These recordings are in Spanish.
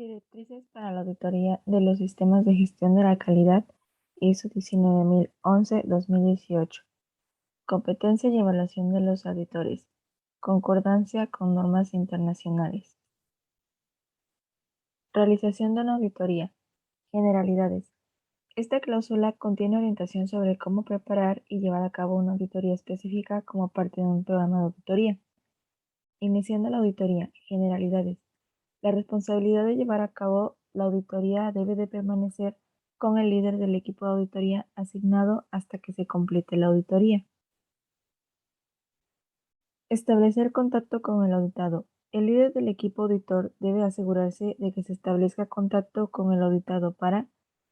Directrices para la auditoría de los sistemas de gestión de la calidad ISO 19011-2018. Competencia y evaluación de los auditores. Concordancia con normas internacionales. Realización de una auditoría. Generalidades. Esta cláusula contiene orientación sobre cómo preparar y llevar a cabo una auditoría específica como parte de un programa de auditoría. Iniciando la auditoría. Generalidades. La responsabilidad de llevar a cabo la auditoría debe de permanecer con el líder del equipo de auditoría asignado hasta que se complete la auditoría. Establecer contacto con el auditado. El líder del equipo auditor debe asegurarse de que se establezca contacto con el auditado para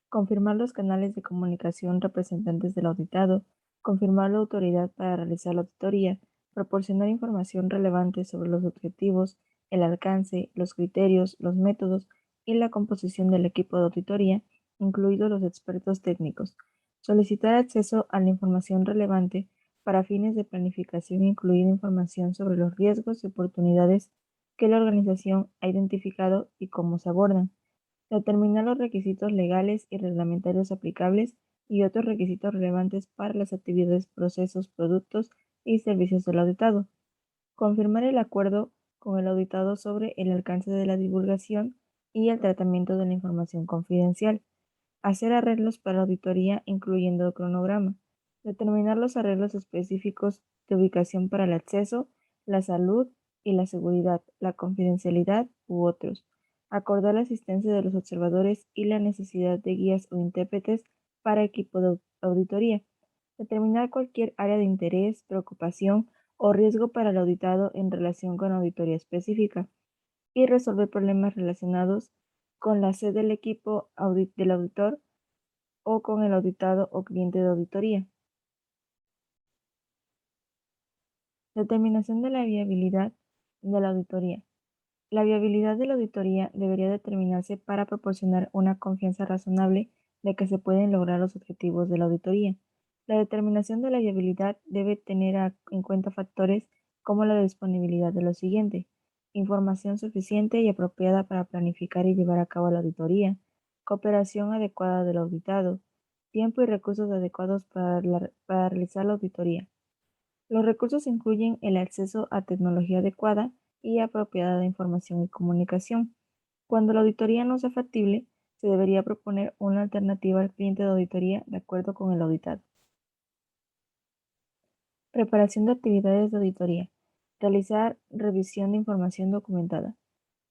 confirmar los canales de comunicación representantes del auditado, confirmar la autoridad para realizar la auditoría, proporcionar información relevante sobre los objetivos, el alcance, los criterios, los métodos y la composición del equipo de auditoría, incluidos los expertos técnicos, solicitar acceso a la información relevante para fines de planificación, incluida información sobre los riesgos y oportunidades que la organización ha identificado y cómo se abordan, determinar los requisitos legales y reglamentarios aplicables y otros requisitos relevantes para las actividades, procesos, productos y servicios del auditado, confirmar el acuerdo con el auditado sobre el alcance de la divulgación y el tratamiento de la información confidencial, hacer arreglos para la auditoría incluyendo el cronograma, determinar los arreglos específicos de ubicación para el acceso, la salud y la seguridad, la confidencialidad u otros, acordar la asistencia de los observadores y la necesidad de guías o intérpretes para equipo de auditoría, determinar cualquier área de interés, preocupación o riesgo para el auditado en relación con la auditoría específica y resolver problemas relacionados con la sede del equipo del auditor o con el auditado o cliente de auditoría. Determinación de la viabilidad de la auditoría. La viabilidad de la auditoría debería determinarse para proporcionar una confianza razonable de que se pueden lograr los objetivos de la auditoría. La determinación de la viabilidad debe tener en cuenta factores como la disponibilidad de lo siguiente: información suficiente y apropiada para planificar y llevar a cabo la auditoría, cooperación adecuada del auditado, tiempo y recursos adecuados para realizar la auditoría. Los recursos incluyen el acceso a tecnología adecuada y apropiada de información y comunicación. Cuando la auditoría no sea factible, se debería proponer una alternativa al cliente de auditoría de acuerdo con el auditado. Preparación de actividades de auditoría. Realizar revisión de información documentada.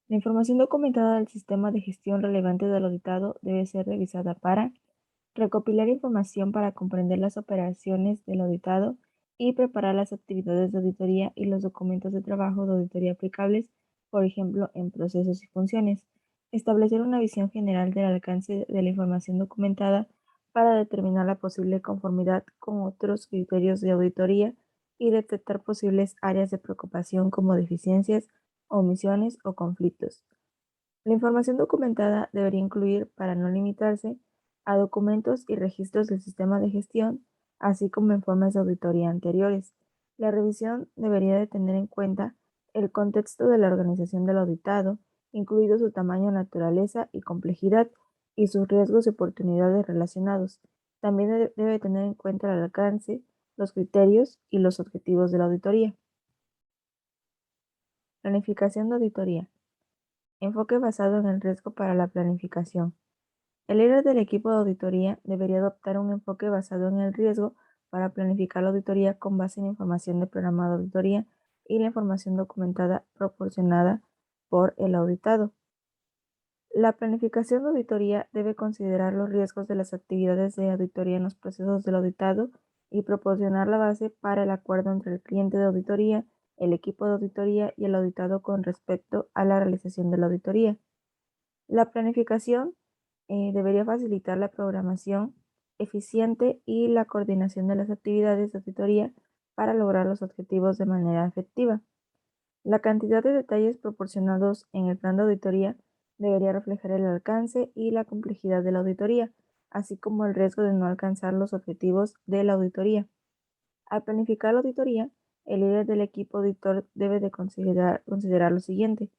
La información documentada del sistema de gestión relevante del auditado debe ser revisada para recopilar información para comprender las operaciones del auditado y preparar las actividades de auditoría y los documentos de trabajo de auditoría aplicables, por ejemplo, en procesos y funciones. Establecer una visión general del alcance de la información documentada para determinar la posible conformidad con otros criterios de auditoría y detectar posibles áreas de preocupación como deficiencias, omisiones o conflictos. La información documentada debería incluir, para no limitarse, a documentos y registros del sistema de gestión, así como informes de auditoría anteriores. La revisión debería de tener en cuenta el contexto de la organización del auditado, incluido su tamaño, naturaleza y complejidad, y sus riesgos y oportunidades relacionados. También debe tener en cuenta el alcance, los criterios y los objetivos de la auditoría. Planificación de auditoría. Enfoque basado en el riesgo para la planificación. El líder del equipo de auditoría debería adoptar un enfoque basado en el riesgo para planificar la auditoría con base en información del programa de auditoría y la información documentada proporcionada por el auditado. La planificación de auditoría debe considerar los riesgos de las actividades de auditoría en los procesos del auditado y proporcionar la base para el acuerdo entre el cliente de auditoría, el equipo de auditoría y el auditado con respecto a la realización de la auditoría. La planificación debería facilitar la programación eficiente y la coordinación de las actividades de auditoría para lograr los objetivos de manera efectiva. La cantidad de detalles proporcionados en el plan de auditoría debería reflejar el alcance y la complejidad de la auditoría, así como el riesgo de no alcanzar los objetivos de la auditoría. Al planificar la auditoría, el líder del equipo auditor debe de considerar lo siguiente: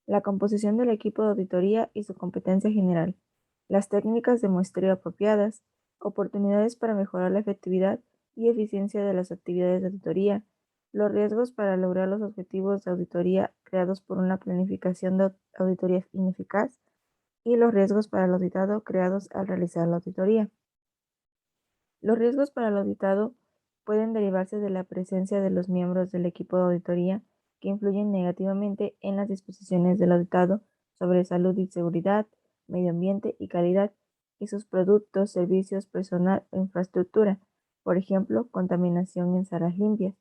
la composición del equipo de auditoría y su competencia general, las técnicas de muestreo apropiadas, oportunidades para mejorar la efectividad y eficiencia de las actividades de auditoría, los riesgos para lograr los objetivos de auditoría creados por una planificación de auditoría ineficaz y los riesgos para el auditado creados al realizar la auditoría. Los riesgos para el auditado pueden derivarse de la presencia de los miembros del equipo de auditoría que influyen negativamente en las disposiciones del auditado sobre salud y seguridad, medio ambiente y calidad, y sus productos, servicios, personal o infraestructura, por ejemplo, contaminación en salas limpias.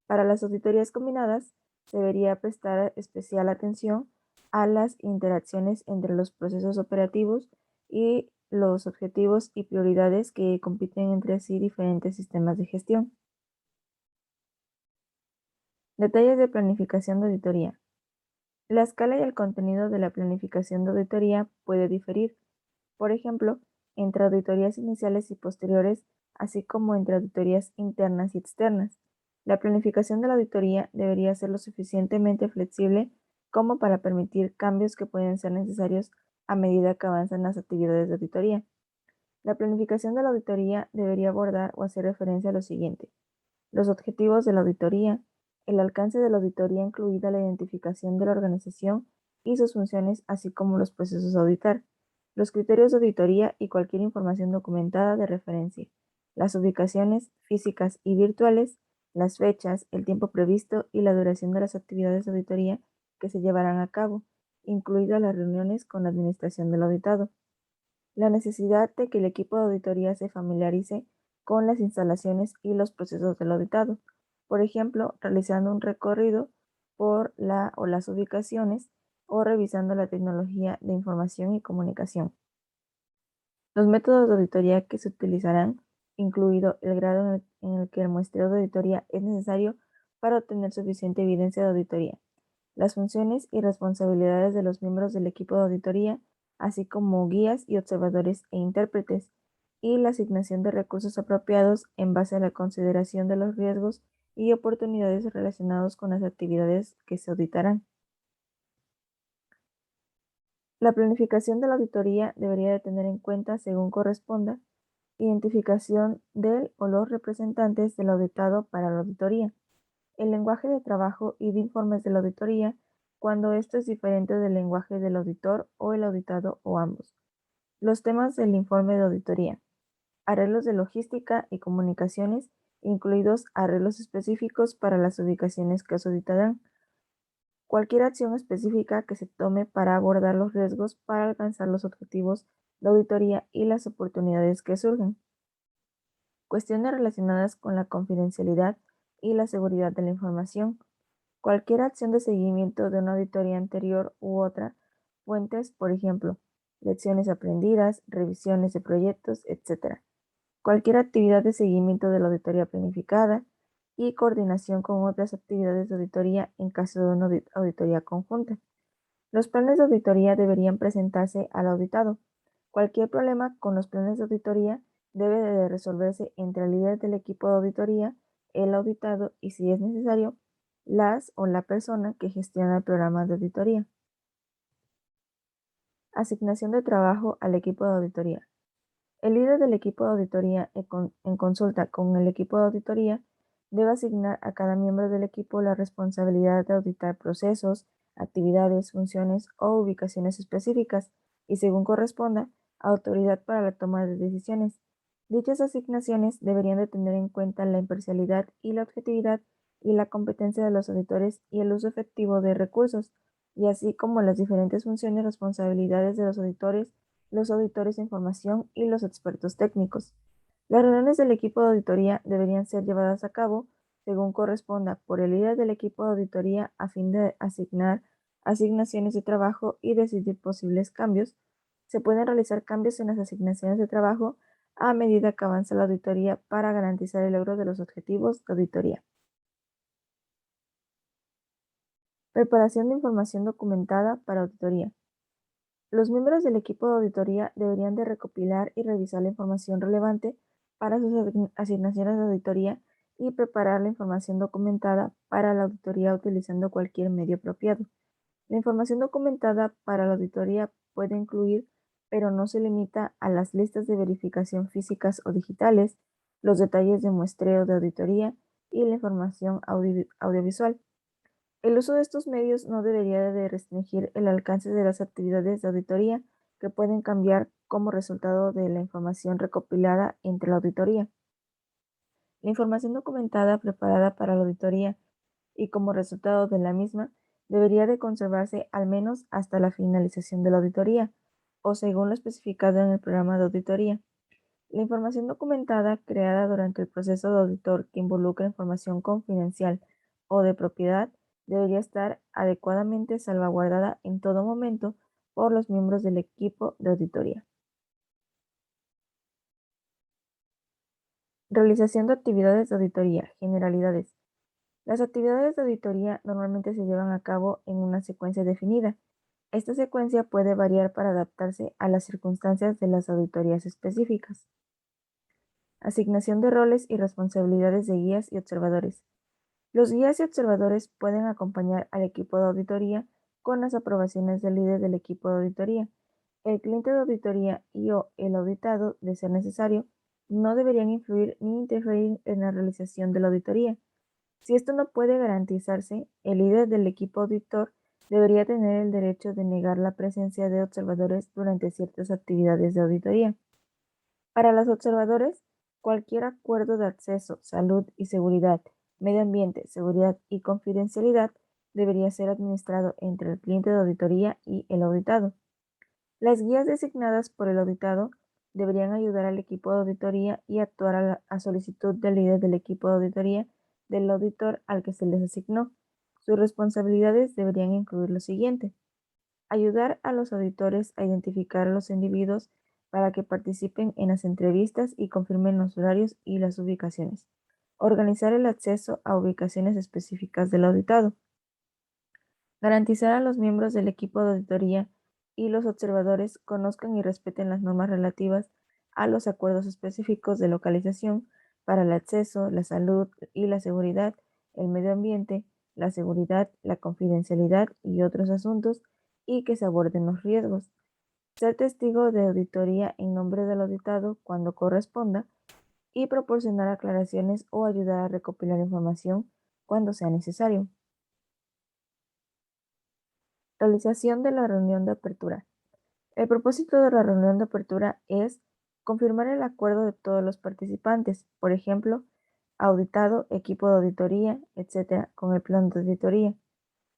Para las auditorías combinadas, se debería prestar especial atención a las interacciones entre los procesos operativos y los objetivos y prioridades que compiten entre sí diferentes sistemas de gestión. Detalles de planificación de auditoría. La escala y el contenido de la planificación de auditoría puede diferir, por ejemplo, entre auditorías iniciales y posteriores, así como entre auditorías internas y externas. La planificación de la auditoría debería ser lo suficientemente flexible como para permitir cambios que pueden ser necesarios a medida que avanzan las actividades de auditoría. La planificación de la auditoría debería abordar o hacer referencia a lo siguiente: los objetivos de la auditoría, el alcance de la auditoría incluida la identificación de la organización y sus funciones, así como los procesos a auditar, los criterios de auditoría y cualquier información documentada de referencia, las ubicaciones físicas y virtuales, las fechas, el tiempo previsto y la duración de las actividades de auditoría que se llevarán a cabo, incluidas las reuniones con la administración del auditado. La necesidad de que el equipo de auditoría se familiarice con las instalaciones y los procesos del auditado, por ejemplo, realizando un recorrido por la o las ubicaciones o revisando la tecnología de información y comunicación. Los métodos de auditoría que se utilizarán, incluido el grado en el que el muestreo de auditoría es necesario para obtener suficiente evidencia de auditoría, las funciones y responsabilidades de los miembros del equipo de auditoría, así como guías y observadores e intérpretes, y la asignación de recursos apropiados en base a la consideración de los riesgos y oportunidades relacionados con las actividades que se auditarán. La planificación de la auditoría debería de tener en cuenta, según corresponda, identificación del o los representantes del auditado para la auditoría, el lenguaje de trabajo y de informes de la auditoría cuando esto es diferente del lenguaje del auditor o el auditado o ambos. Los temas del informe de auditoría: arreglos de logística y comunicaciones, incluidos arreglos específicos para las ubicaciones que se auditarán. Cualquier acción específica que se tome para abordar los riesgos para alcanzar los objetivos de auditoría y las oportunidades que surgen. Cuestiones relacionadas con la confidencialidad y la seguridad de la información. Cualquier acción de seguimiento de una auditoría anterior u otra, fuentes, por ejemplo, lecciones aprendidas, revisiones de proyectos, etc. Cualquier actividad de seguimiento de la auditoría planificada y coordinación con otras actividades de auditoría en caso de una auditoría conjunta. Los planes de auditoría deberían presentarse al auditado. Cualquier problema con los planes de auditoría debe de resolverse entre el líder del equipo de auditoría, el auditado y, si es necesario, las o la persona que gestiona el programa de auditoría. Asignación de trabajo al equipo de auditoría. El líder del equipo de auditoría, en consulta con el equipo de auditoría, debe asignar a cada miembro del equipo la responsabilidad de auditar procesos, actividades, funciones o ubicaciones específicas y, según corresponda, autoridad para la toma de decisiones. Dichas asignaciones deberían de tener en cuenta la imparcialidad y la objetividad y la competencia de los auditores y el uso efectivo de recursos, y así como las diferentes funciones y responsabilidades de los auditores de información y los expertos técnicos. Las reuniones del equipo de auditoría deberían ser llevadas a cabo, según corresponda, por el líder del equipo de auditoría a fin de asignar asignaciones de trabajo y decidir posibles cambios. Se pueden realizar cambios en las asignaciones de trabajo a medida que avanza la auditoría para garantizar el logro de los objetivos de auditoría. Preparación de información documentada para auditoría. Los miembros del equipo de auditoría deberían de recopilar y revisar la información relevante para sus asignaciones de auditoría y preparar la información documentada para la auditoría utilizando cualquier medio apropiado. La información documentada para la auditoría puede incluir, pero no se limita a las listas de verificación físicas o digitales, los detalles de muestreo de auditoría y la información audiovisual. El uso de estos medios no debería de restringir el alcance de las actividades de auditoría que pueden cambiar como resultado de la información recopilada entre la auditoría. La información documentada preparada para la auditoría y como resultado de la misma debería de conservarse al menos hasta la finalización de la auditoría o según lo especificado en el programa de auditoría. La información documentada creada durante el proceso de auditor que involucra información confidencial o de propiedad debería estar adecuadamente salvaguardada en todo momento por los miembros del equipo de auditoría. Realización de actividades de auditoría. Generalidades. Las actividades de auditoría normalmente se llevan a cabo en una secuencia definida. Esta secuencia puede variar para adaptarse a las circunstancias de las auditorías específicas. Asignación de roles y responsabilidades de guías y observadores. Los guías y observadores pueden acompañar al equipo de auditoría con las aprobaciones del líder del equipo de auditoría. El cliente de auditoría y o el auditado, de ser necesario, no deberían influir ni interferir en la realización de la auditoría. Si esto no puede garantizarse, el líder del equipo auditor debería tener el derecho de negar la presencia de observadores durante ciertas actividades de auditoría. Para los observadores, cualquier acuerdo de acceso, salud y seguridad, medio ambiente, seguridad y confidencialidad debería ser administrado entre el cliente de auditoría y el auditado. Las guías designadas por el auditado deberían ayudar al equipo de auditoría y actuar a solicitud del líder del equipo de auditoría del auditor al que se les asignó. Sus responsabilidades deberían incluir lo siguiente: ayudar a los auditores a identificar a los individuos para que participen en las entrevistas y confirmen los horarios y las ubicaciones. Organizar el acceso a ubicaciones específicas del auditado. Garantizar a los miembros del equipo de auditoría y los observadores conozcan y respeten las normas relativas a los acuerdos específicos de localización para el acceso, la salud y la seguridad, el medio ambiente, la seguridad, la confidencialidad y otros asuntos, y que se aborden los riesgos. Ser testigo de auditoría en nombre del auditado cuando corresponda y proporcionar aclaraciones o ayudar a recopilar información cuando sea necesario. Realización de la reunión de apertura. El propósito de la reunión de apertura es confirmar el acuerdo de todos los participantes, por ejemplo, auditado, equipo de auditoría, etc., con el plan de auditoría,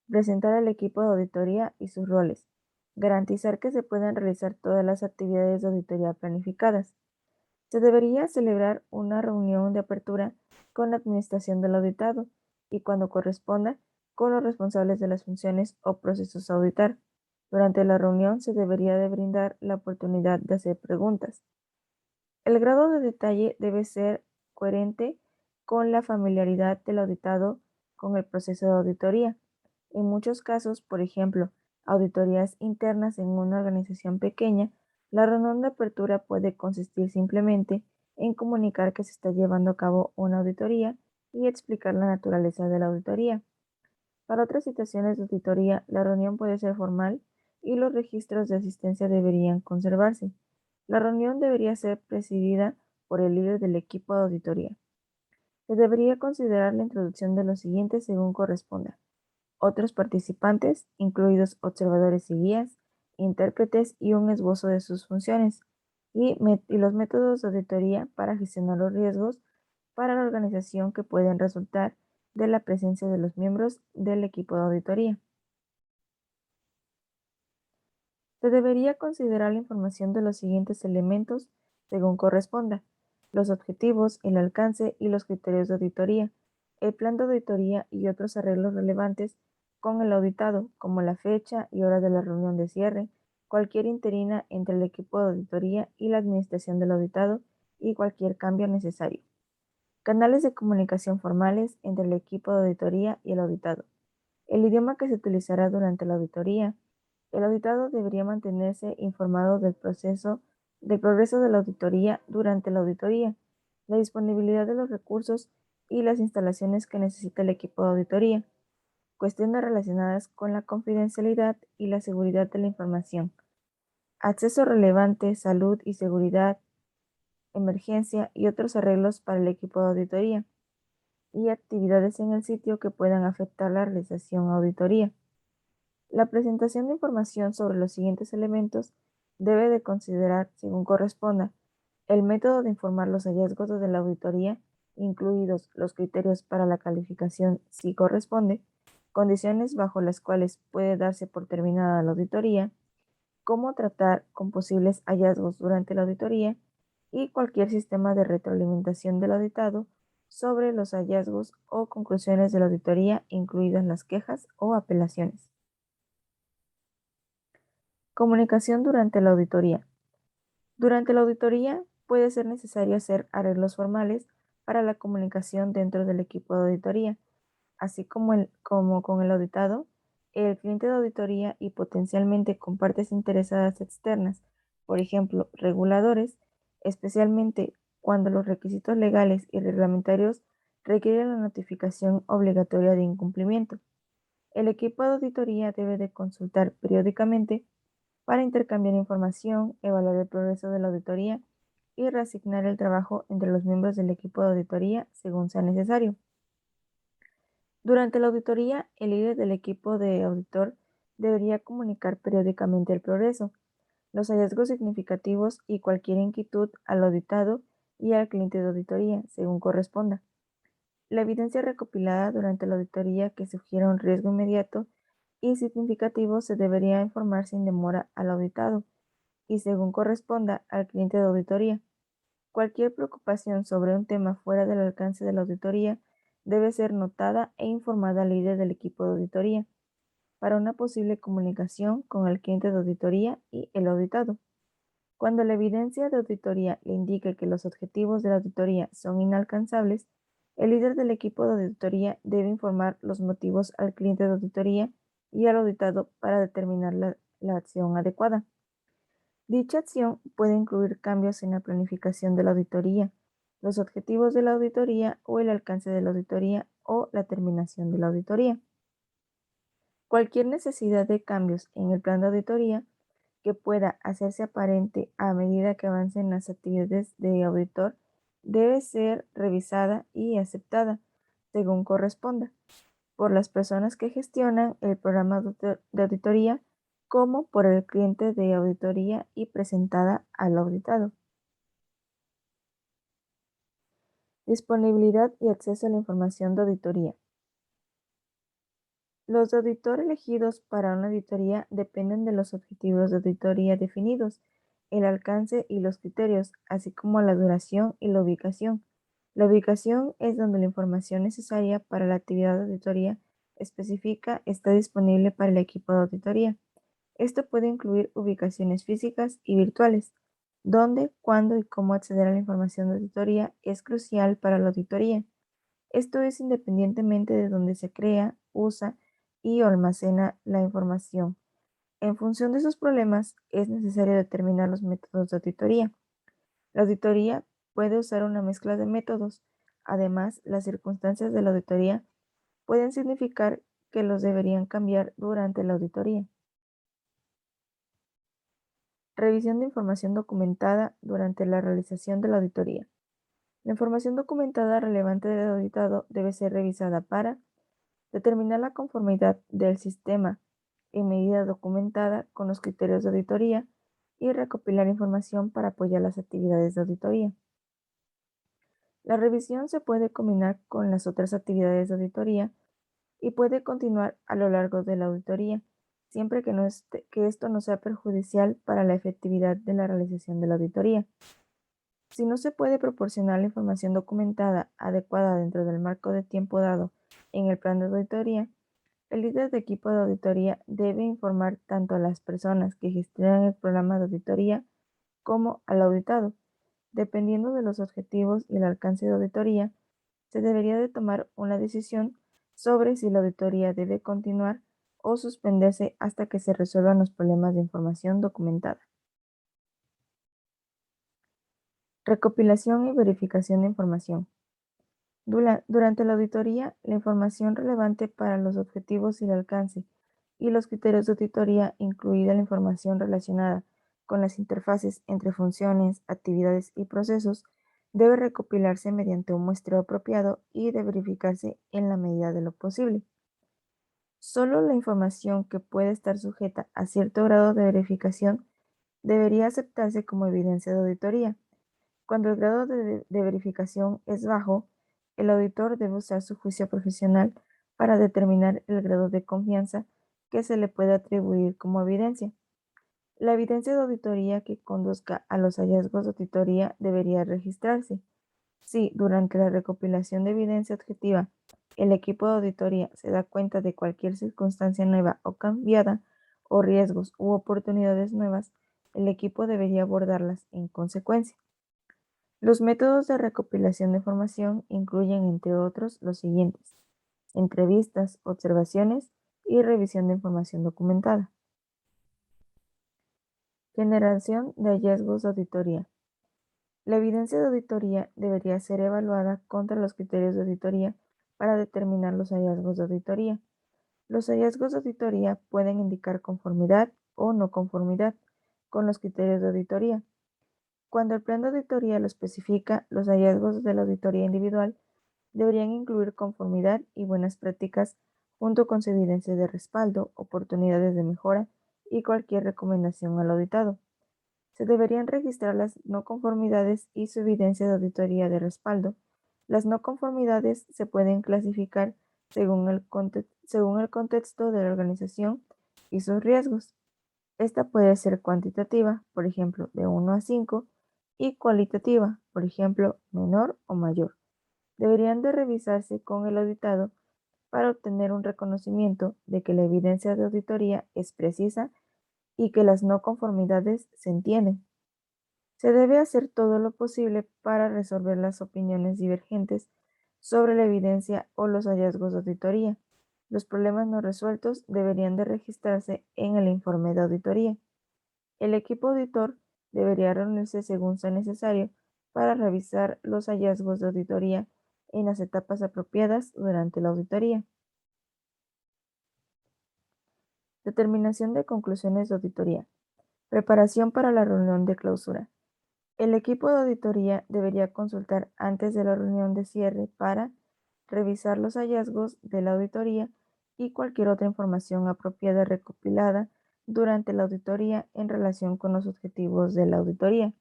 presentar al equipo de auditoría y sus roles, garantizar que se puedan realizar todas las actividades de auditoría planificadas. Se debería celebrar una reunión de apertura con la administración del auditado y, cuando corresponda, con los responsables de las funciones o procesos a auditar. Durante la reunión se debería de brindar la oportunidad de hacer preguntas. El grado de detalle debe ser coherente con la familiaridad del auditado con el proceso de auditoría. En muchos casos, por ejemplo, auditorías internas en una organización pequeña, la reunión de apertura puede consistir simplemente en comunicar que se está llevando a cabo una auditoría y explicar la naturaleza de la auditoría. Para otras situaciones de auditoría, la reunión puede ser formal y los registros de asistencia deberían conservarse. La reunión debería ser presidida por el líder del equipo de auditoría. Se debería considerar la introducción de los siguientes según corresponda: otros participantes, incluidos observadores y guías, intérpretes y un esbozo de sus funciones, y los métodos de auditoría para gestionar los riesgos para la organización que pueden resultar de la presencia de los miembros del equipo de auditoría. Se debería considerar la información de los siguientes elementos según corresponda: los objetivos, el alcance y los criterios de auditoría, el plan de auditoría y otros arreglos relevantes con el auditado, como la fecha y hora de la reunión de cierre, cualquier interina entre el equipo de auditoría y la administración del auditado y cualquier cambio necesario. Canales de comunicación formales entre el equipo de auditoría y el auditado. El idioma que se utilizará durante la auditoría. El auditado debería mantenerse informado del progreso de la auditoría durante la auditoría, la disponibilidad de los recursos y las instalaciones que necesita el equipo de auditoría. cuestiones relacionadas con la confidencialidad y la seguridad de la información, acceso relevante, salud y seguridad, emergencia y otros arreglos para el equipo de auditoría, y actividades en el sitio que puedan afectar la realización de auditoría. La presentación de información sobre los siguientes elementos debe de considerar, según corresponda, el método de informar los hallazgos de la auditoría, incluidos los criterios para la calificación si corresponde, condiciones bajo las cuales puede darse por terminada la auditoría, cómo tratar con posibles hallazgos durante la auditoría y cualquier sistema de retroalimentación del auditado sobre los hallazgos o conclusiones de la auditoría, incluidas las quejas o apelaciones. Comunicación durante la auditoría. Durante la auditoría puede ser necesario hacer arreglos formales para la comunicación dentro del equipo de auditoría, así como con el auditado, el cliente de auditoría y potencialmente con partes interesadas externas, por ejemplo, reguladores, especialmente cuando los requisitos legales y reglamentarios requieren la notificación obligatoria de incumplimiento. El equipo de auditoría debe de consultar periódicamente para intercambiar información, evaluar el progreso de la auditoría y reasignar el trabajo entre los miembros del equipo de auditoría según sea necesario. Durante la auditoría, el líder del equipo de auditor debería comunicar periódicamente el progreso, los hallazgos significativos y cualquier inquietud al auditado y al cliente de auditoría, según corresponda. La evidencia recopilada durante la auditoría que sugiera un riesgo inmediato y significativo se debería informar sin demora al auditado y, según corresponda, al cliente de auditoría. Cualquier preocupación sobre un tema fuera del alcance de la auditoría debe ser notada e informada al líder del equipo de auditoría para una posible comunicación con el cliente de auditoría y el auditado. Cuando la evidencia de auditoría le indique que los objetivos de la auditoría son inalcanzables, el líder del equipo de auditoría debe informar los motivos al cliente de auditoría y al auditado para determinar la acción adecuada. Dicha acción puede incluir cambios en la planificación de la auditoría, los objetivos de la auditoría o el alcance de la auditoría o la terminación de la auditoría. Cualquier necesidad de cambios en el plan de auditoría que pueda hacerse aparente a medida que avancen las actividades de auditor debe ser revisada y aceptada, según corresponda, por las personas que gestionan el programa de auditoría como por el cliente de auditoría y presentada al auditado. Disponibilidad y acceso a la información de auditoría. Los de auditor elegidos para una auditoría dependen de los objetivos de auditoría definidos, el alcance y los criterios, así como la duración y la ubicación. La ubicación es donde la información necesaria para la actividad de auditoría específica está disponible para el equipo de auditoría. Esto puede incluir ubicaciones físicas y virtuales. Dónde, cuándo y cómo acceder a la información de auditoría es crucial para la auditoría. Esto es independientemente de dónde se crea, usa y almacena la información. En función de esos problemas, es necesario determinar los métodos de auditoría. La auditoría puede usar una mezcla de métodos. Además, las circunstancias de la auditoría pueden significar que los deberían cambiar durante la auditoría. Revisión de información documentada durante la realización de la auditoría. La información documentada relevante del auditado debe ser revisada para determinar la conformidad del sistema en medida documentada con los criterios de auditoría y recopilar información para apoyar las actividades de auditoría. La revisión se puede combinar con las otras actividades de auditoría y puede continuar a lo largo de la auditoría, siempre que esto no sea perjudicial para la efectividad de la realización de la auditoría. Si no se puede proporcionar la información documentada adecuada dentro del marco de tiempo dado en el plan de auditoría, el líder de equipo de auditoría debe informar tanto a las personas que gestionan el programa de auditoría como al auditado. Dependiendo de los objetivos y el alcance de auditoría, se debería de tomar una decisión sobre si la auditoría debe continuar o suspenderse hasta que se resuelvan los problemas de información documentada. Recopilación y verificación de información. Durante la auditoría, la información relevante para los objetivos y el alcance y los criterios de auditoría, incluida la información relacionada con las interfaces entre funciones, actividades y procesos, debe recopilarse mediante un muestreo apropiado y de verificarse en la medida de lo posible. Solo la información que puede estar sujeta a cierto grado de verificación debería aceptarse como evidencia de auditoría. Cuando el grado de verificación es bajo, el auditor debe usar su juicio profesional para determinar el grado de confianza que se le puede atribuir como evidencia. La evidencia de auditoría que conduzca a los hallazgos de auditoría debería registrarse. Si, durante la recopilación de evidencia objetiva, el equipo de auditoría se da cuenta de cualquier circunstancia nueva o cambiada, o riesgos u oportunidades nuevas, el equipo debería abordarlas en consecuencia. Los métodos de recopilación de información incluyen, entre otros, los siguientes: entrevistas, observaciones y revisión de información documentada. Generación de hallazgos de auditoría. La evidencia de auditoría debería ser evaluada contra los criterios de auditoría para determinar los hallazgos de auditoría. Los hallazgos de auditoría pueden indicar conformidad o no conformidad con los criterios de auditoría. Cuando el plan de auditoría lo especifica, los hallazgos de la auditoría individual deberían incluir conformidad y buenas prácticas junto con su evidencia de respaldo, oportunidades de mejora y cualquier recomendación al auditado. Se deberían registrar las no conformidades y su evidencia de auditoría de respaldo. Las no conformidades se pueden clasificar según el contexto de la organización y sus riesgos. Esta puede ser cuantitativa, por ejemplo, de 1 a 5, y cualitativa, por ejemplo, menor o mayor. Deberían de revisarse con el auditado para obtener un reconocimiento de que la evidencia de auditoría es precisa y que las no conformidades se entienden. Se debe hacer todo lo posible para resolver las opiniones divergentes sobre la evidencia o los hallazgos de auditoría. Los problemas no resueltos deberían de registrarse en el informe de auditoría. El equipo auditor debería reunirse según sea necesario para revisar los hallazgos de auditoría en las etapas apropiadas durante la auditoría. Determinación de conclusiones de auditoría. Preparación para la reunión de clausura. El equipo de auditoría debería consultar antes de la reunión de cierre para revisar los hallazgos de la auditoría y cualquier otra información apropiada recopilada durante la auditoría en relación con los objetivos de la auditoría.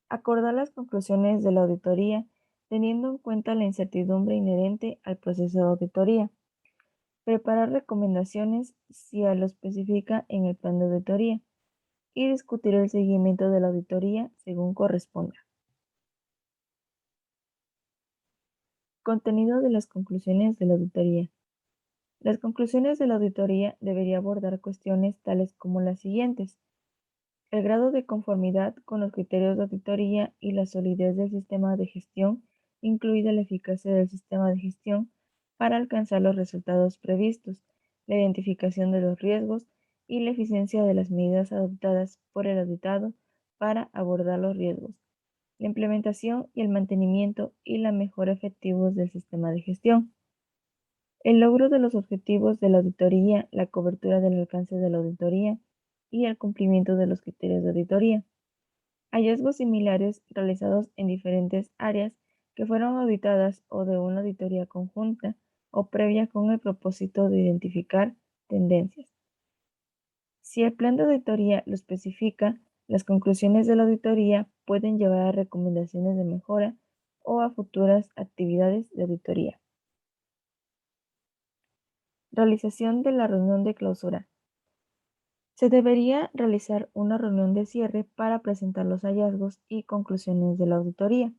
Acordar las conclusiones de la auditoría teniendo en cuenta la incertidumbre inherente al proceso de auditoría. Preparar recomendaciones si lo especifica en el plan de auditoría y discutir el seguimiento de la auditoría según corresponda. Contenido de las conclusiones de la auditoría. Las conclusiones de la auditoría deberían abordar cuestiones tales como las siguientes: el grado de conformidad con los criterios de auditoría y la solidez del sistema de gestión, incluida la eficacia del sistema de gestión para alcanzar los resultados previstos, la identificación de los riesgos y la eficiencia de las medidas adoptadas por el auditado para abordar los riesgos, la implementación y el mantenimiento y la mejora efectivos del sistema de gestión. El logro de los objetivos de la auditoría, la cobertura del alcance de la auditoría y el cumplimiento de los criterios de auditoría. Hallazgos similares realizados en diferentes áreas que fueron auditadas o de una auditoría conjunta o previa con el propósito de identificar tendencias. Si el plan de auditoría lo especifica, las conclusiones de la auditoría pueden llevar a recomendaciones de mejora o a futuras actividades de auditoría. Realización de la reunión de clausura. Se debería realizar una reunión de cierre para presentar los hallazgos y conclusiones de la auditoría.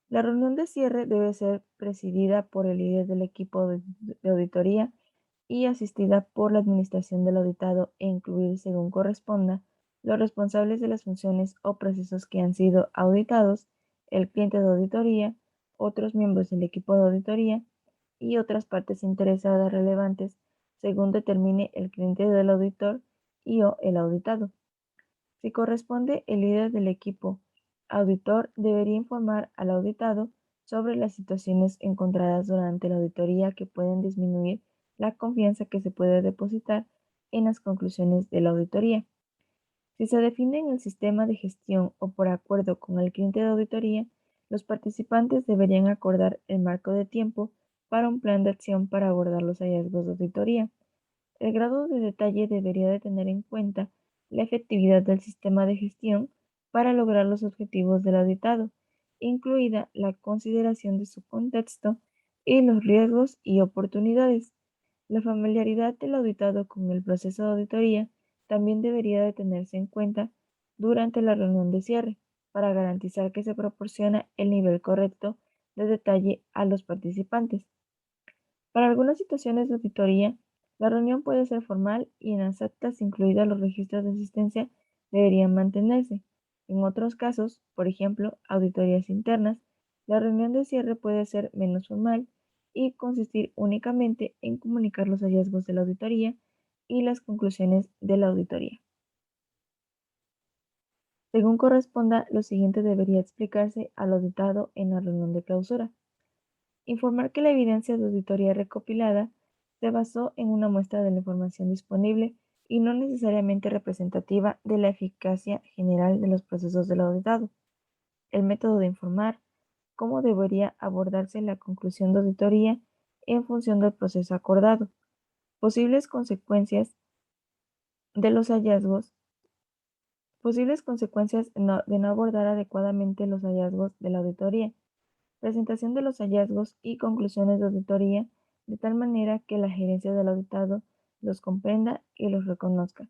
La reunión de cierre debe ser presidida por el líder del equipo de auditoría y asistida por la administración del auditado e incluir, según corresponda, los responsables de las funciones o procesos que han sido auditados, el cliente de auditoría, otros miembros del equipo de auditoría y otras partes interesadas relevantes, según determine el cliente del auditor y o el auditado. Si corresponde, el líder del equipo auditor debería informar al auditado sobre las situaciones encontradas durante la auditoría que pueden disminuir la confianza que se puede depositar en las conclusiones de la auditoría. Si se define en el sistema de gestión o por acuerdo con el cliente de auditoría, los participantes deberían acordar el marco de tiempo para un plan de acción para abordar los hallazgos de auditoría. El grado de detalle debería de tener en cuenta la efectividad del sistema de gestión para lograr los objetivos del auditado, incluida la consideración de su contexto y los riesgos y oportunidades. La familiaridad del auditado con el proceso de auditoría también debería de tenerse en cuenta durante la reunión de cierre para garantizar que se proporciona el nivel correcto de detalle a los participantes. Para algunas situaciones de auditoría, la reunión puede ser formal y en las actas, incluidos los registros de asistencia, deberían mantenerse. En otros casos, por ejemplo, auditorías internas, la reunión de cierre puede ser menos formal y consistir únicamente en comunicar los hallazgos de la auditoría y las conclusiones de la auditoría. Según corresponda, lo siguiente debería explicarse al auditado en la reunión de clausura. Informar que la evidencia de auditoría recopilada se basó en una muestra de la información disponible y no necesariamente representativa de la eficacia general de los procesos del auditado. El método de informar, cómo debería abordarse la conclusión de auditoría en función del proceso acordado, posibles consecuencias de los hallazgos, posibles consecuencias de no abordar adecuadamente los hallazgos de la auditoría, presentación de los hallazgos y conclusiones de auditoría de tal manera que la gerencia del auditado los comprenda y los reconozca.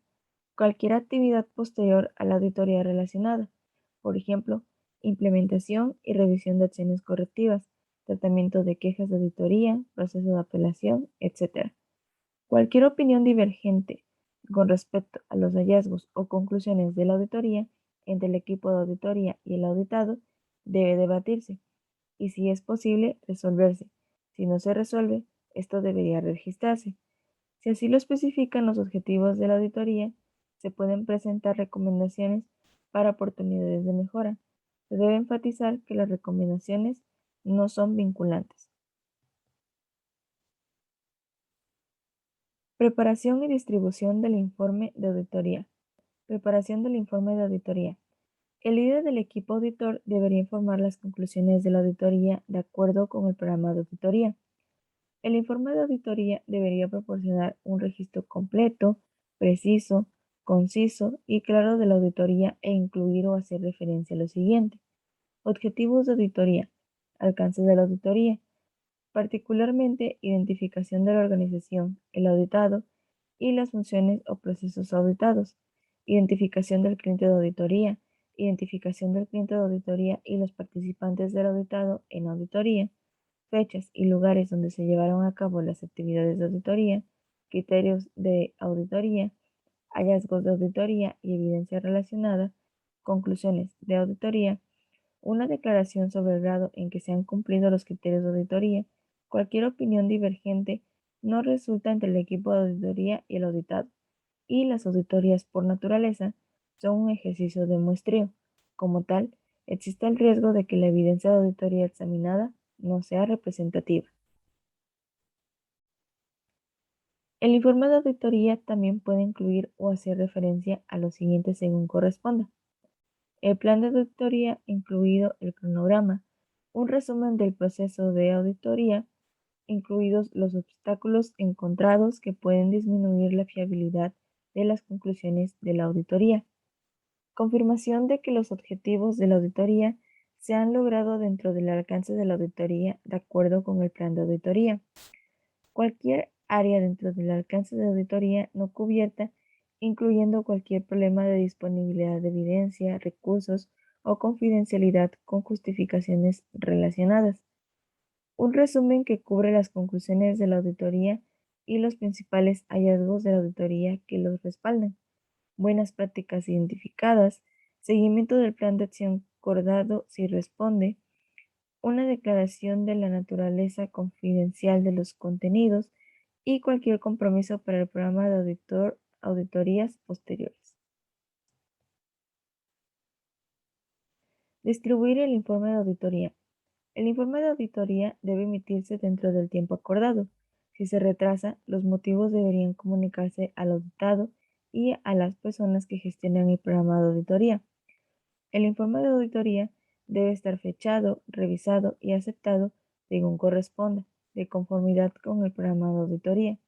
Cualquier actividad posterior a la auditoría relacionada, por ejemplo, implementación y revisión de acciones correctivas, tratamiento de quejas de auditoría, proceso de apelación, etc. Cualquier opinión divergente con respecto a los hallazgos o conclusiones de la auditoría entre el equipo de auditoría y el auditado debe debatirse y, si es posible, resolverse. Si no se resuelve, esto debería registrarse. Si así lo especifican los objetivos de la auditoría, se pueden presentar recomendaciones para oportunidades de mejora. Se debe enfatizar que las recomendaciones no son vinculantes. Preparación y distribución del informe de auditoría. Preparación del informe de auditoría. El líder del equipo auditor debería informar las conclusiones de la auditoría de acuerdo con el programa de auditoría. El informe de auditoría debería proporcionar un registro completo, preciso, conciso y claro de la auditoría e incluir o hacer referencia a lo siguiente. Objetivos de auditoría. Alcance de la auditoría. Particularmente, identificación de la organización, el auditado y las funciones o procesos auditados. Identificación del cliente de auditoría. Identificación del cliente de auditoría y los participantes del auditado en auditoría, fechas y lugares donde se llevaron a cabo las actividades de auditoría, criterios de auditoría, hallazgos de auditoría y evidencia relacionada, conclusiones de auditoría, una declaración sobre el grado en que se han cumplido los criterios de auditoría. Cualquier opinión divergente no resulta entre el equipo de auditoría y el auditado, y las auditorías por naturaleza son un ejercicio de muestreo. Como tal, existe el riesgo de que la evidencia de auditoría examinada no sea representativa. El informe de auditoría también puede incluir o hacer referencia a lo siguiente según corresponda. El plan de auditoría, incluido el cronograma, un resumen del proceso de auditoría, incluidos los obstáculos encontrados que pueden disminuir la fiabilidad de las conclusiones de la auditoría. Confirmación de que los objetivos de la auditoría se han logrado dentro del alcance de la auditoría de acuerdo con el plan de auditoría. Cualquier área dentro del alcance de auditoría no cubierta, incluyendo cualquier problema de disponibilidad de evidencia, recursos o confidencialidad con justificaciones relacionadas. Un resumen que cubre las conclusiones de la auditoría y los principales hallazgos de la auditoría que los respaldan. Buenas prácticas identificadas, seguimiento del plan de acción acordado si responde, una declaración de la naturaleza confidencial de los contenidos y cualquier compromiso para el programa de auditorías posteriores. Distribuir el informe de auditoría. El informe de auditoría debe emitirse dentro del tiempo acordado. Si se retrasa, los motivos deberían comunicarse al auditado y a las personas que gestionan el programa de auditoría. El informe de auditoría debe estar fechado, revisado y aceptado según corresponda, de conformidad con el programa de auditoría.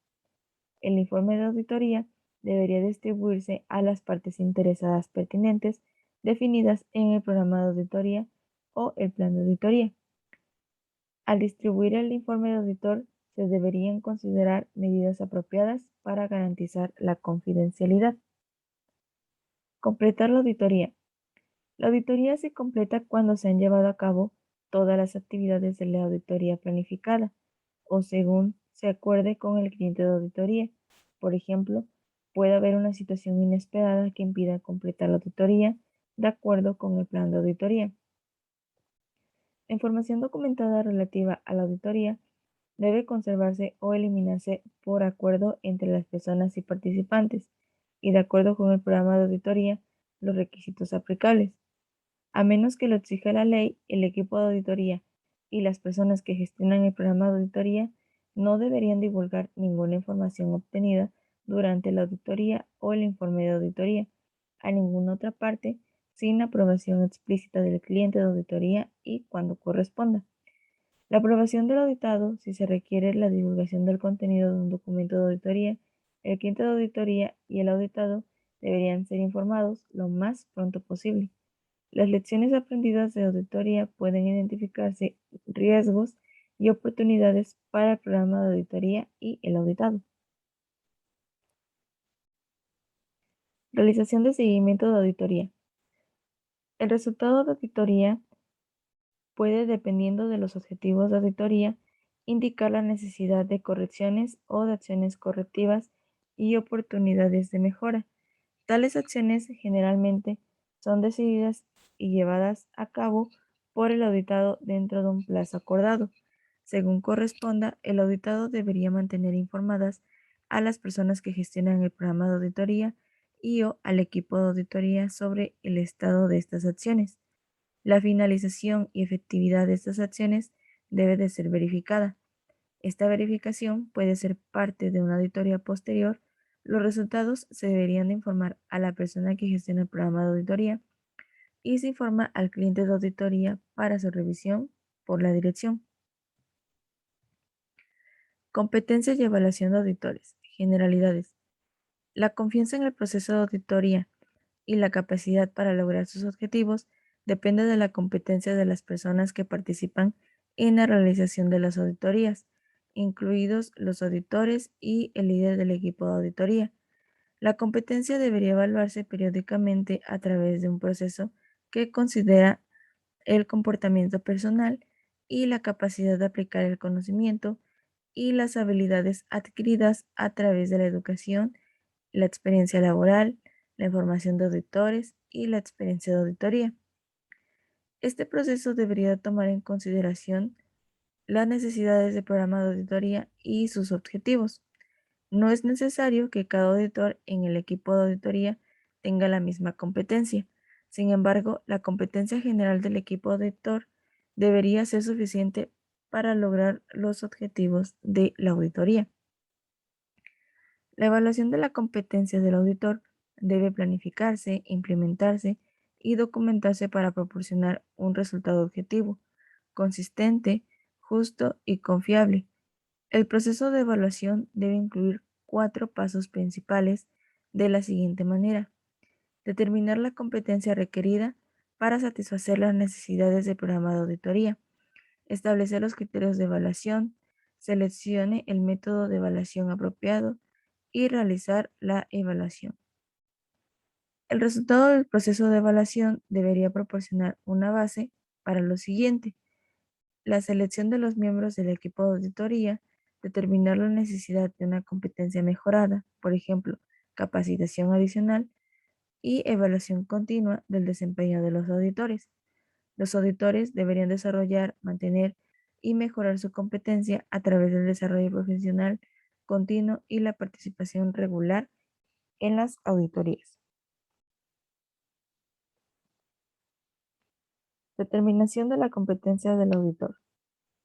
El informe de auditoría debería distribuirse a las partes interesadas pertinentes definidas en el programa de auditoría o el plan de auditoría. Al distribuir el informe de auditor, se deberían considerar medidas apropiadas para garantizar la confidencialidad. Completar la auditoría. La auditoría se completa cuando se han llevado a cabo todas las actividades de la auditoría planificada o según se acuerde con el cliente de auditoría. Por ejemplo, puede haber una situación inesperada que impida completar la auditoría de acuerdo con el plan de auditoría. La información documentada relativa a la auditoría debe conservarse o eliminarse por acuerdo entre las personas y participantes y de acuerdo con el programa de auditoría, los requisitos aplicables. A menos que lo exija la ley, el equipo de auditoría y las personas que gestionan el programa de auditoría no deberían divulgar ninguna información obtenida durante la auditoría o el informe de auditoría a ninguna otra parte sin aprobación explícita del cliente de auditoría y cuando corresponda. La aprobación del auditado, si se requiere la divulgación del contenido de un documento de auditoría, el cliente de auditoría y el auditado deberían ser informados lo más pronto posible. Las lecciones aprendidas de auditoría pueden identificarse riesgos y oportunidades para el programa de auditoría y el auditado. Realización de seguimiento de auditoría. El resultado de auditoría puede, dependiendo de los objetivos de auditoría, indicar la necesidad de correcciones o de acciones correctivas y oportunidades de mejora. Tales acciones generalmente son decididas y llevadas a cabo por el auditado dentro de un plazo acordado. Según corresponda, el auditado debería mantener informadas a las personas que gestionan el programa de auditoría y o al equipo de auditoría sobre el estado de estas acciones. La finalización y efectividad de estas acciones debe de ser verificada. Esta verificación puede ser parte de una auditoría posterior. Los resultados se deberían de informar a la persona que gestiona el programa de auditoría y se informa al cliente de auditoría para su revisión por la dirección. Competencias y evaluación de auditores. Generalidades. La confianza en el proceso de auditoría y la capacidad para lograr sus objetivos depende de la competencia de las personas que participan en la realización de las auditorías, incluidos los auditores y el líder del equipo de auditoría. La competencia debería evaluarse periódicamente a través de un proceso que considera el comportamiento personal y la capacidad de aplicar el conocimiento y las habilidades adquiridas a través de la educación, la experiencia laboral, la formación de auditores y la experiencia de auditoría. Este proceso debería tomar en consideración las necesidades del programa de auditoría y sus objetivos. No es necesario que cada auditor en el equipo de auditoría tenga la misma competencia. Sin embargo, la competencia general del equipo auditor debería ser suficiente para lograr los objetivos de la auditoría. La evaluación de la competencia del auditor debe planificarse, implementarse y documentarse para proporcionar un resultado objetivo, consistente, justo y confiable. El proceso de evaluación debe incluir 4 pasos principales de la siguiente manera. Determinar la competencia requerida para satisfacer las necesidades del programa de auditoría. Establecer los criterios de evaluación. Seleccione el método de evaluación apropiado y realizar la evaluación. El resultado del proceso de evaluación debería proporcionar una base para lo siguiente: la selección de los miembros del equipo de auditoría, determinar la necesidad de una competencia mejorada, por ejemplo, capacitación adicional y evaluación continua del desempeño de los auditores. Los auditores deberían desarrollar, mantener y mejorar su competencia a través del desarrollo profesional continuo y la participación regular en las auditorías. Determinación de la competencia del auditor.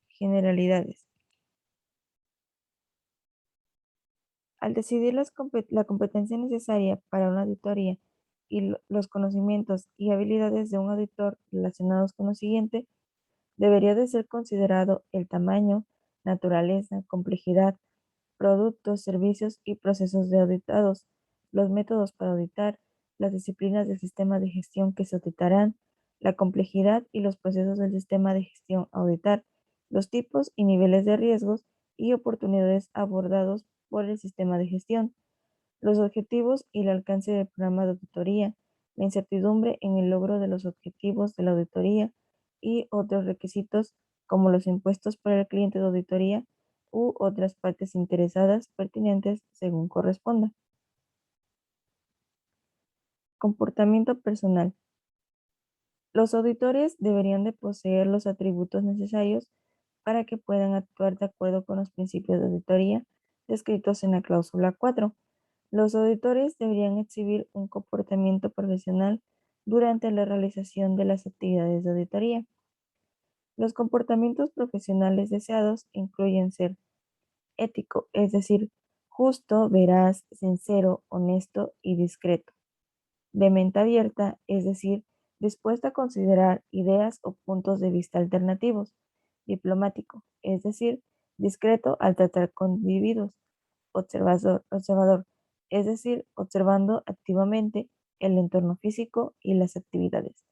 Generalidades. Al decidir la competencia necesaria para una auditoría y los conocimientos y habilidades de un auditor relacionados con lo siguiente, debería de ser considerado el tamaño, naturaleza, complejidad, productos, servicios y procesos de auditados, los métodos para auditar, las disciplinas del sistema de gestión que se auditarán, la complejidad y los procesos del sistema de gestión a auditar, los tipos y niveles de riesgos y oportunidades abordados por el sistema de gestión, los objetivos y el alcance del programa de auditoría, la incertidumbre en el logro de los objetivos de la auditoría y otros requisitos como los impuestos para el cliente de auditoría u otras partes interesadas pertinentes según corresponda. Comportamiento personal. Los auditores deberían de poseer los atributos necesarios para que puedan actuar de acuerdo con los principios de auditoría descritos en la cláusula 4. Los auditores deberían exhibir un comportamiento profesional durante la realización de las actividades de auditoría. Los comportamientos profesionales deseados incluyen ser ético, es decir, justo, veraz, sincero, honesto y discreto. De mente abierta, es decir, dispuesta a considerar ideas o puntos de vista alternativos. Diplomático, es decir, discreto al tratar con individuos. Observador, es decir, observando activamente el entorno físico y las actividades.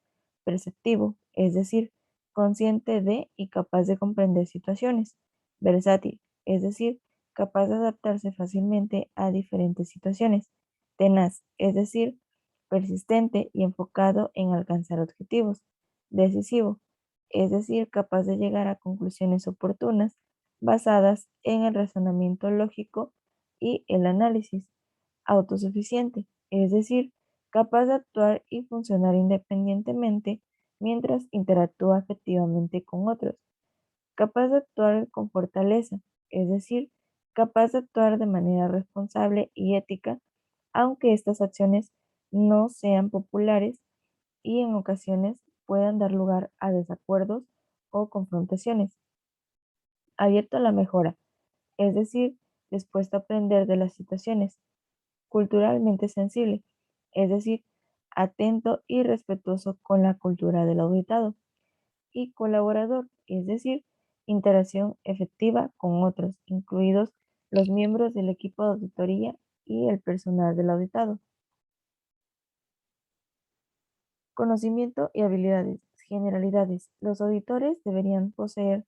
Perceptivo, es decir, consciente de y capaz de comprender situaciones. Versátil, es decir, capaz de adaptarse fácilmente a diferentes situaciones. Tenaz, es decir, persistente y enfocado en alcanzar objetivos. Decisivo, es decir, capaz de llegar a conclusiones oportunas basadas en el razonamiento lógico y el análisis. Autosuficiente, es decir, capaz de actuar y funcionar independientemente mientras interactúa efectivamente con otros. Capaz de actuar con fortaleza, es decir, capaz de actuar de manera responsable y ética, aunque estas acciones no sean populares y en ocasiones puedan dar lugar a desacuerdos o confrontaciones. Abierto a la mejora, es decir, dispuesto a aprender de las situaciones. Culturalmente sensible, es decir, atento y respetuoso con la cultura del auditado. Y colaborador, es decir, interacción efectiva con otros, incluidos los miembros del equipo de auditoría y el personal del auditado. Conocimiento y habilidades. Generalidades. Los auditores deberían poseer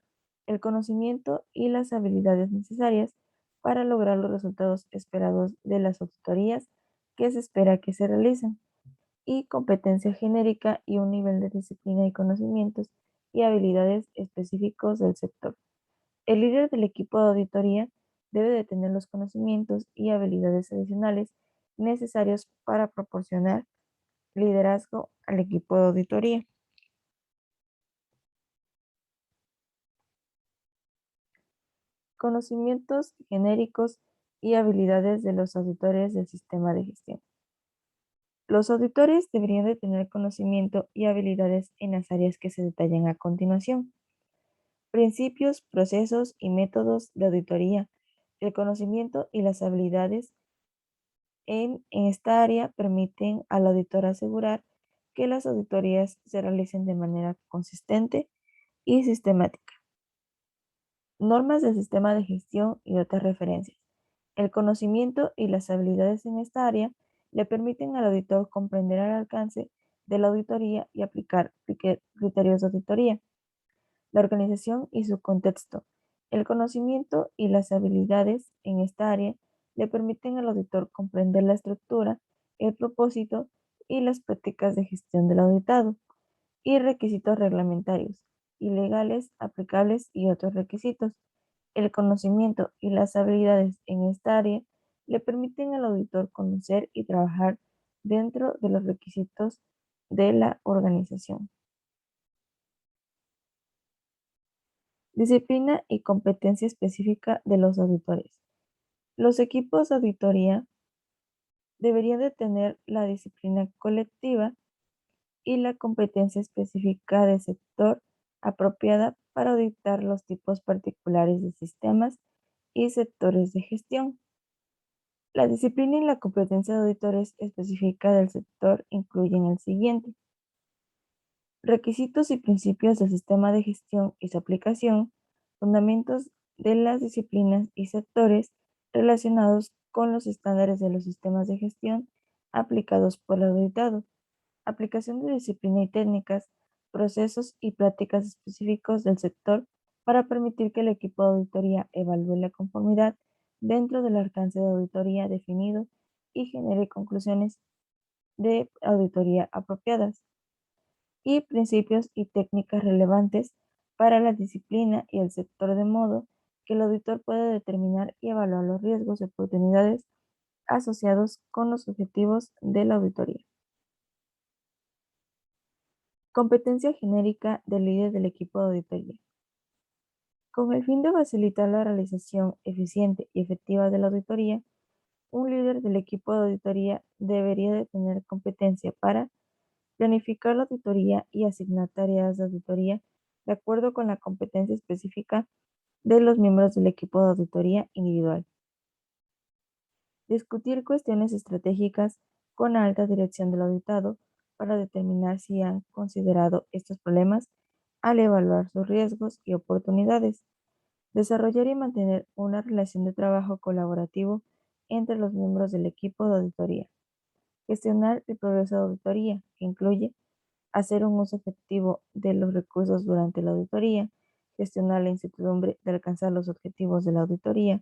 el conocimiento y las habilidades necesarias para lograr los resultados esperados de las auditorías que se espera que se realicen, y competencia genérica y un nivel de disciplina y conocimientos y habilidades específicos del sector. El líder del equipo de auditoría debe de tener los conocimientos y habilidades adicionales necesarios para proporcionar liderazgo al equipo de auditoría. Conocimientos genéricos y habilidades de los auditores del sistema de gestión. Los auditores deberían de tener conocimiento y habilidades en las áreas que se detallan a continuación. Principios, procesos y métodos de auditoría. El conocimiento y las habilidades en esta área permiten al auditor asegurar que las auditorías se realicen de manera consistente y sistemática. Normas del sistema de gestión y otras referencias. El conocimiento y las habilidades en esta área le permiten al auditor comprender el alcance de la auditoría y aplicar criterios de auditoría. La organización y su contexto. El conocimiento y las habilidades en esta área le permiten al auditor comprender la estructura, el propósito y las prácticas de gestión del auditado, y requisitos reglamentarios y legales aplicables y otros requisitos. El conocimiento y las habilidades en esta área le permiten al auditor conocer y trabajar dentro de los requisitos de la organización. Disciplina y competencia específica de los auditores. Los equipos de auditoría deberían de tener la disciplina colectiva y la competencia específica del sector apropiada para auditar los tipos particulares de sistemas y sectores de gestión. La disciplina y la competencia de auditores específica del sector incluyen el siguiente: requisitos y principios del sistema de gestión y su aplicación, fundamentos de las disciplinas y sectores relacionados con los estándares de los sistemas de gestión aplicados por el auditado, aplicación de disciplina y técnicas, procesos y prácticas específicos del sector para permitir que el equipo de auditoría evalúe la conformidad dentro del alcance de auditoría definido y genere conclusiones de auditoría apropiadas, y principios y técnicas relevantes para la disciplina y el sector, de modo que el auditor pueda determinar y evaluar los riesgos y oportunidades asociados con los objetivos de la auditoría. Competencia genérica del líder del equipo de auditoría. Con el fin de facilitar la realización eficiente y efectiva de la auditoría, un líder del equipo de auditoría debería de tener competencia para planificar la auditoría y asignar tareas de auditoría de acuerdo con la competencia específica de los miembros del equipo de auditoría individual. Discutir cuestiones estratégicas con la alta dirección del auditado para determinar si han considerado estos problemas al evaluar sus riesgos y oportunidades. Desarrollar y mantener una relación de trabajo colaborativo entre los miembros del equipo de auditoría. Gestionar el progreso de auditoría, que incluye hacer un uso efectivo de los recursos durante la auditoría, gestionar la incertidumbre de alcanzar los objetivos de la auditoría,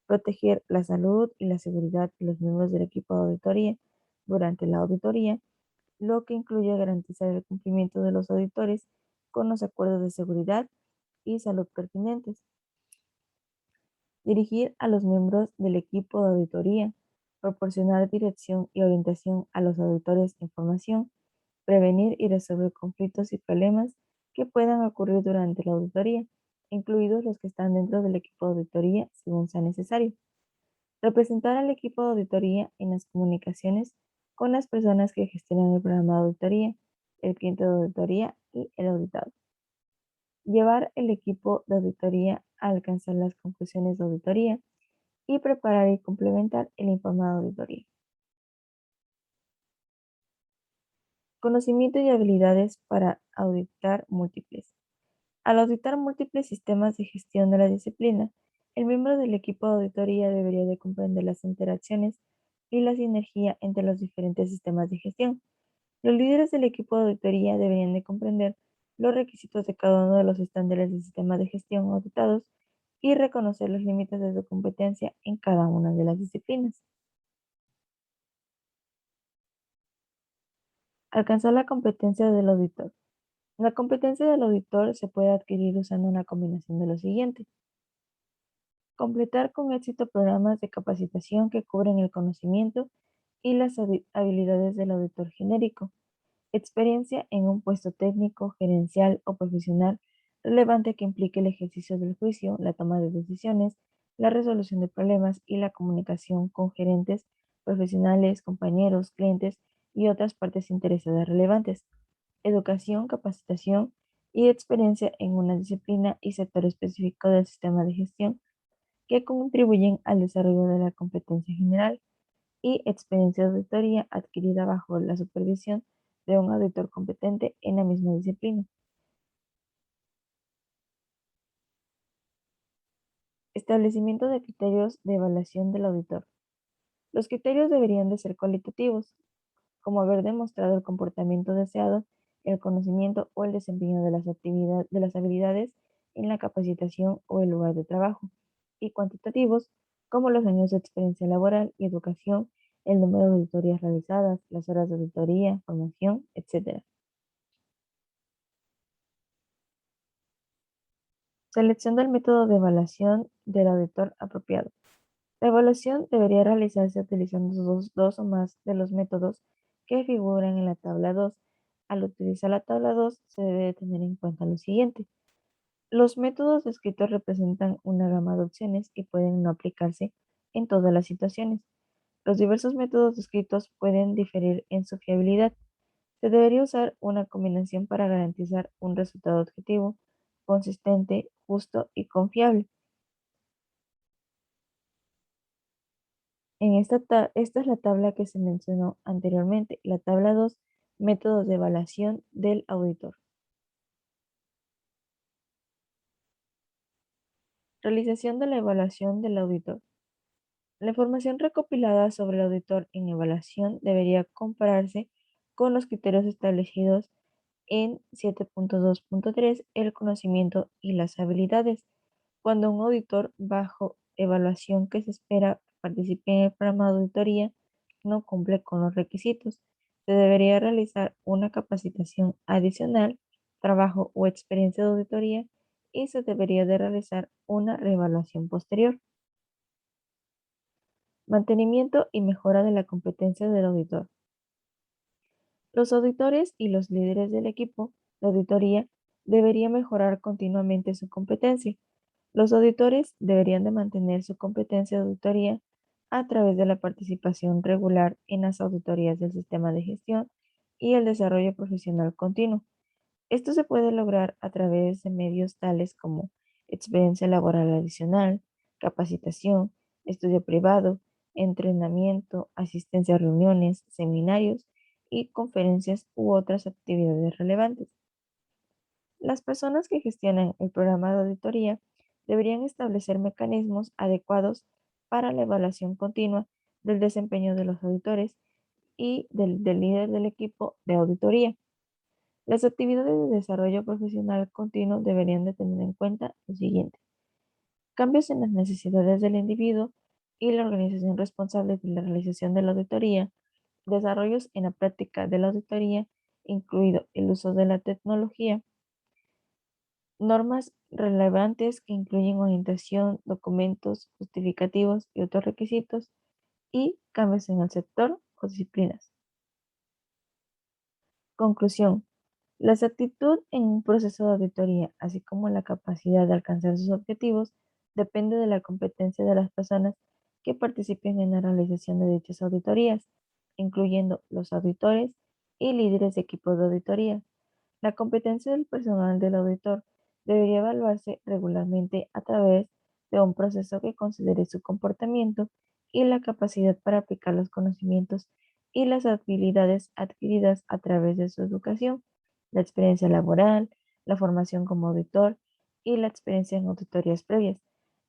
proteger la salud y la seguridad de los miembros del equipo de auditoría durante la auditoría, lo que incluye garantizar el cumplimiento de los auditores con los acuerdos de seguridad y salud pertinentes. Dirigir a los miembros del equipo de auditoría, proporcionar dirección y orientación a los auditores en formación, prevenir y resolver conflictos y problemas que puedan ocurrir durante la auditoría, incluidos los que están dentro del equipo de auditoría según sea necesario. Representar al equipo de auditoría en las comunicaciones con las personas que gestionan el programa de auditoría, el cliente de auditoría y el auditado. Llevar el equipo de auditoría a alcanzar las conclusiones de auditoría y preparar y complementar el informe de auditoría. Conocimiento y habilidades para auditar múltiples. Al auditar múltiples sistemas de gestión de la disciplina, el miembro del equipo de auditoría debería de comprender las interacciones y la sinergia entre los diferentes sistemas de gestión. Los líderes del equipo de auditoría deberían de comprender los requisitos de cada uno de los estándares del sistema de gestión auditados y reconocer los límites de su competencia en cada una de las disciplinas. Alcanzar la competencia del auditor. La competencia del auditor se puede adquirir usando una combinación de lo siguiente: completar con éxito programas de capacitación que cubren el conocimiento y las habilidades del auditor genérico, experiencia en un puesto técnico, gerencial o profesional relevante que implique el ejercicio del juicio, la toma de decisiones, la resolución de problemas y la comunicación con gerentes, profesionales, compañeros, clientes y otras partes interesadas relevantes. Educación, capacitación y experiencia en una disciplina y sector específico del sistema de gestión que contribuyen al desarrollo de la competencia general, y experiencia de auditoría adquirida bajo la supervisión de un auditor competente en la misma disciplina. Establecimiento de criterios de evaluación del auditor. Los criterios deberían de ser cualitativos, como haber demostrado el comportamiento deseado, el conocimiento o el desempeño de las habilidades en la capacitación o el lugar de trabajo, y cuantitativos, como los años de experiencia laboral y educación, el número de auditorías realizadas, las horas de auditoría, formación, etc. Selección del método de evaluación del auditor apropiado. La evaluación debería realizarse utilizando dos o más de los métodos que figuran en la tabla 2. Al utilizar la tabla 2 se debe tener en cuenta lo siguiente: los métodos descritos representan una gama de opciones y pueden no aplicarse en todas las situaciones. Los diversos métodos descritos pueden diferir en su fiabilidad. Se debería usar una combinación para garantizar un resultado objetivo, consistente, justo y confiable. Esta es la tabla que se mencionó anteriormente, la tabla 2, métodos de evaluación del auditor. Realización de la evaluación del auditor. La información recopilada sobre el auditor en evaluación debería compararse con los criterios establecidos en 7.2.3, el conocimiento y las habilidades. Cuando un auditor bajo evaluación que se espera participe en el programa de auditoría no cumple con los requisitos, se debería realizar una capacitación adicional, trabajo o experiencia de auditoría y se debería de realizar una reevaluación posterior. Mantenimiento y mejora de la competencia del auditor. Los auditores y los líderes del equipo de auditoría deberían mejorar continuamente su competencia. Los auditores deberían de mantener su competencia de auditoría a través de la participación regular en las auditorías del sistema de gestión y el desarrollo profesional continuo. Esto se puede lograr a través de medios tales como experiencia laboral adicional, capacitación, estudio privado, entrenamiento, asistencia a reuniones, seminarios y conferencias u otras actividades relevantes. Las personas que gestionan el programa de auditoría deberían establecer mecanismos adecuados para la evaluación continua del desempeño de los auditores y del líder del equipo de auditoría. Las actividades de desarrollo profesional continuo deberían de tener en cuenta lo siguiente: cambios en las necesidades del individuo y la organización responsable de la realización de la auditoría, desarrollos en la práctica de la auditoría, incluido el uso de la tecnología, normas relevantes que incluyen orientación, documentos, justificativos y otros requisitos, y cambios en el sector o disciplinas. Conclusión. La exactitud en un proceso de auditoría, así como la capacidad de alcanzar sus objetivos, depende de la competencia de las personas que participen en la realización de dichas auditorías, incluyendo los auditores y líderes de equipos de auditoría. La competencia del personal del auditor debería evaluarse regularmente a través de un proceso que considere su comportamiento y la capacidad para aplicar los conocimientos y las habilidades adquiridas a través de su educación, la experiencia laboral, la formación como auditor y la experiencia en auditorías previas.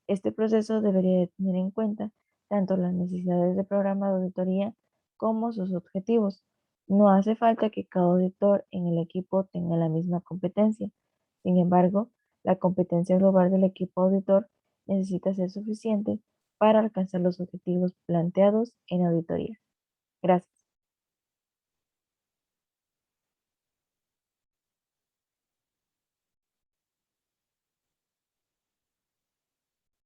Este proceso debería de tener en cuenta tanto las necesidades del programa de auditoría como sus objetivos. No hace falta que cada auditor en el equipo tenga la misma competencia. Sin embargo, la competencia global del equipo auditor necesita ser suficiente para alcanzar los objetivos planteados en auditoría. Gracias.